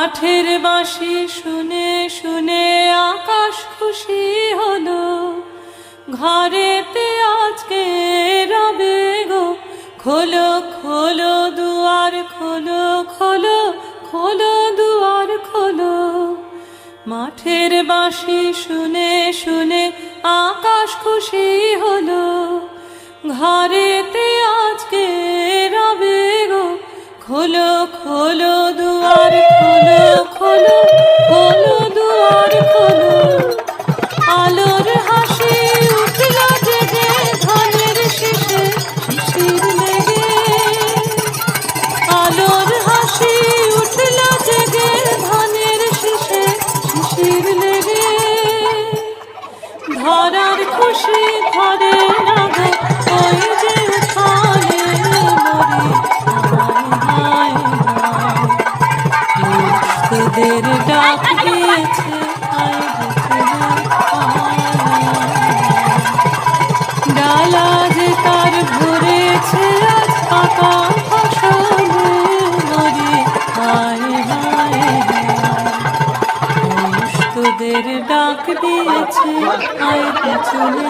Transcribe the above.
মাঠের বাঁশি শুনে শুনে আকাশ খুশি হলো, ঘরেতে আজকে রবে গো। খোলো খোলো দুয়ার খোলো, খোলো খোলো দুয়ার খোলো। মাঠের বাঁশি শুনে শুনে আকাশ খুশি হলো, ঘরেতে আজকে রবে গো। খোলো খোলো দুয়ার খোলো, খোলো খোলো দুয়ার খোলো। আলোর হাসি উঠল জেগে ধানের শীষে শিশির লেগে। আলোর হাসি উঠল জেগে ধানের শীষে শিশির লেগে। ধরার খুশি ধরে না গো ওই যে উঠানে মরি। হায় হায় তোদের ডাক দিয়েছে ডালা যে তার ভরেছে আজ পাকা ফসলে মরি। হায় হায় তোদের ডাক দিয়েছে আয় চলে।